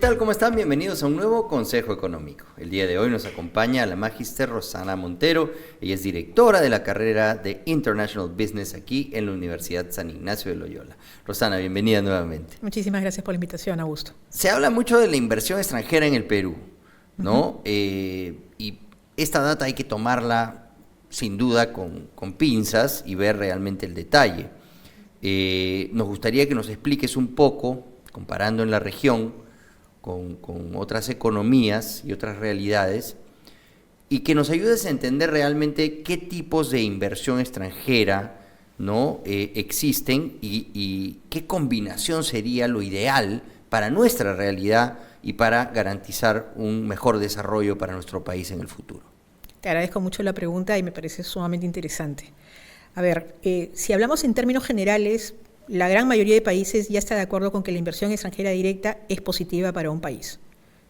tal? ¿Cómo están? Bienvenidos a un nuevo Consejo Económico. El día de hoy nos acompaña la magíster Rosana Montero. Ella es directora de la carrera de International Business aquí en la Universidad San Ignacio de Loyola. Rosana, bienvenida nuevamente. Muchísimas gracias por la invitación, Augusto. Se habla mucho de la inversión extranjera en el Perú, ¿no? Y esta data hay que tomarla sin duda con pinzas y ver realmente el detalle. Nos gustaría que nos expliques un poco, comparando en la región, con otras economías y otras realidades, y que nos ayudes a entender realmente qué tipos de inversión extranjera, ¿no? Existen y qué combinación sería lo ideal para nuestra realidad y para garantizar un mejor desarrollo para nuestro país en el futuro. Te agradezco mucho la pregunta y me parece sumamente interesante. A ver, si hablamos en términos generales, la gran mayoría de países ya está de acuerdo con que la inversión extranjera directa es positiva para un país,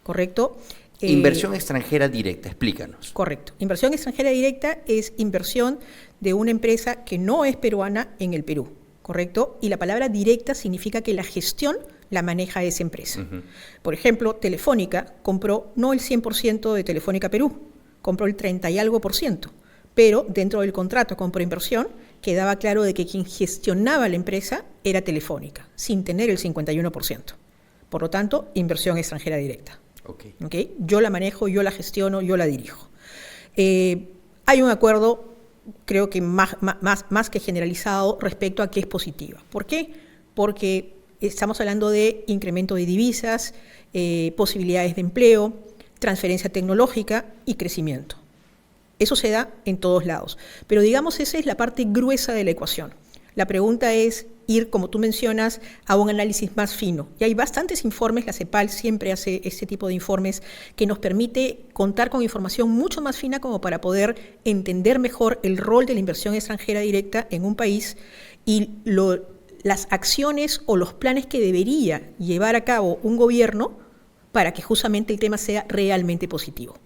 ¿correcto? Inversión extranjera directa, explícanos. Correcto. Inversión extranjera directa es inversión de una empresa que no es peruana en el Perú, ¿correcto? Y la palabra directa significa que la gestión la maneja esa empresa. Uh-huh. Por ejemplo, Telefónica compró no el 100% de Telefónica Perú, compró el 30 y algo por ciento, pero dentro del contrato compra-inversión quedaba claro de que quien gestionaba la empresa era Telefónica, sin tener el 51%. Por lo tanto, inversión extranjera directa. ¿Okay? Yo la manejo, yo la gestiono, yo la dirijo. Hay un acuerdo, creo que más que generalizado, respecto a que es positiva. ¿Por qué? Porque estamos hablando de incremento de divisas, posibilidades de empleo, transferencia tecnológica y crecimiento. Eso se da en todos lados. Pero digamos, esa es la parte gruesa de la ecuación. La pregunta es ir, como tú mencionas, a un análisis más fino. Y hay bastantes informes, la CEPAL siempre hace este tipo de informes que nos permite contar con información mucho más fina como para poder entender mejor el rol de la inversión extranjera directa en un país y las acciones o los planes que debería llevar a cabo un gobierno para que justamente el tema sea realmente positivo.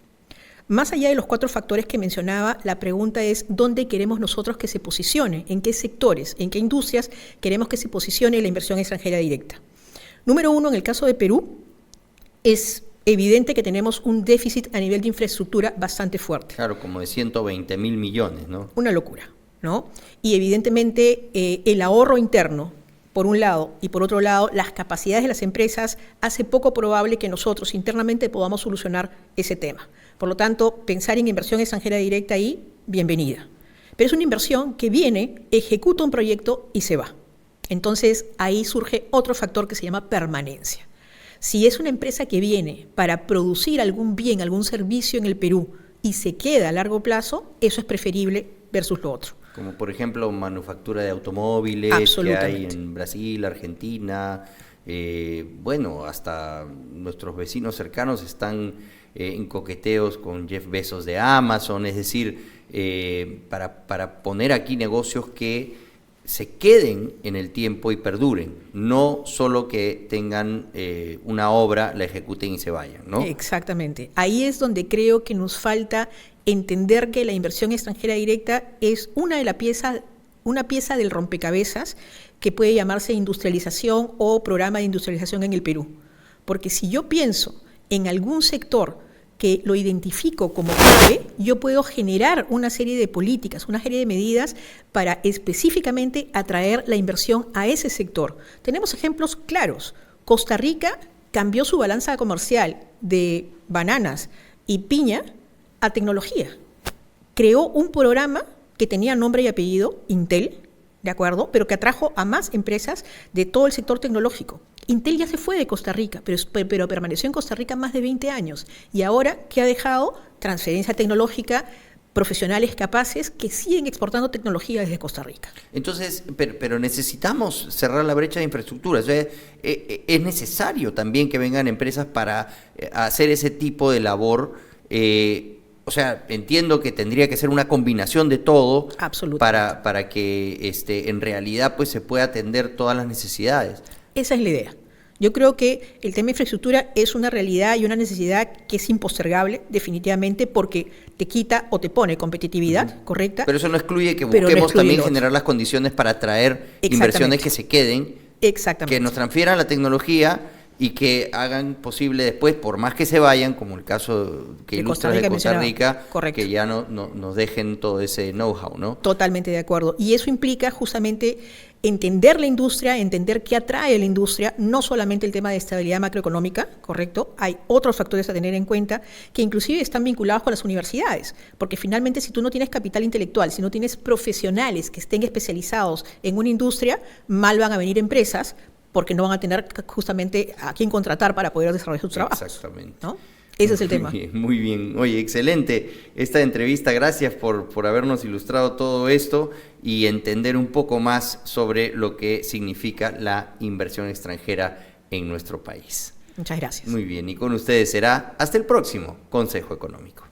Más allá de los 4 factores que mencionaba, la pregunta es ¿dónde queremos nosotros que se posicione? ¿En qué sectores? ¿En qué industrias queremos que se posicione la inversión extranjera directa? Número 1, en el caso de Perú, es evidente que tenemos un déficit a nivel de infraestructura bastante fuerte. Claro, como de 120.000 millones, ¿no? Una locura, ¿no? Y evidentemente el ahorro interno, por un lado, y por otro lado, las capacidades de las empresas hace poco probable que nosotros internamente podamos solucionar ese tema. Por lo tanto, pensar en inversión extranjera directa ahí, bienvenida. Pero es una inversión que viene, ejecuta un proyecto y se va. Entonces, ahí surge otro factor que se llama permanencia. Si es una empresa que viene para producir algún bien, algún servicio en el Perú y se queda a largo plazo, eso es preferible versus lo otro. Como por ejemplo manufactura de automóviles que hay en Brasil, Argentina, bueno, hasta nuestros vecinos cercanos están en coqueteos con Jeff Bezos de Amazon, es decir, para poner aquí negocios que se queden en el tiempo y perduren, no solo que tengan una obra, la ejecuten y se vayan, ¿no? Exactamente. Ahí es donde creo que nos falta entender que la inversión extranjera directa es una pieza del rompecabezas que puede llamarse industrialización o programa de industrialización en el Perú. Porque si yo pienso en algún sector que lo identifico como clave, yo puedo generar una serie de políticas, una serie de medidas para específicamente atraer la inversión a ese sector. Tenemos ejemplos claros. Costa Rica cambió su balanza comercial de bananas y piña a tecnología. Creó un programa que tenía nombre y apellido, Intel, ¿de acuerdo? Pero que atrajo a más empresas de todo el sector tecnológico. Intel ya se fue de Costa Rica, pero permaneció en Costa Rica más de 20 años. Y ahora, ¿qué ha dejado? Transferencia tecnológica, profesionales capaces que siguen exportando tecnología desde Costa Rica. Entonces, pero necesitamos cerrar la brecha de infraestructura. O sea, es necesario también que vengan empresas para hacer ese tipo de labor. O sea, entiendo que tendría que ser una combinación de todo para que en realidad pues se pueda atender todas las necesidades. Esa es la idea. Yo creo que el tema de infraestructura es una realidad y una necesidad que es impostergable, definitivamente, porque te quita o te pone competitividad, ¿correcta? Pero eso no excluye que busquemos también generar las condiciones para atraer inversiones que se queden, que nos transfieran la tecnología y que hagan posible después, por más que se vayan, como el caso que De ilustras de Costa Rica, correcto, que ya nos dejen todo ese know-how, ¿no? Totalmente de acuerdo. Y eso implica justamente entender la industria, entender qué atrae a la industria, no solamente el tema de estabilidad macroeconómica, ¿correcto? Hay otros factores a tener en cuenta que inclusive están vinculados con las universidades, porque finalmente si tú no tienes capital intelectual, si no tienes profesionales que estén especializados en una industria, mal van a venir empresas porque no van a tener justamente a quién contratar para poder desarrollar sus trabajos. Exactamente. ¿No? Ese es el tema. Muy bien. Oye, excelente esta entrevista. Gracias por habernos ilustrado todo esto y entender un poco más sobre lo que significa la inversión extranjera en nuestro país. Muchas gracias. Muy bien. Y con ustedes será hasta el próximo Consejo Económico.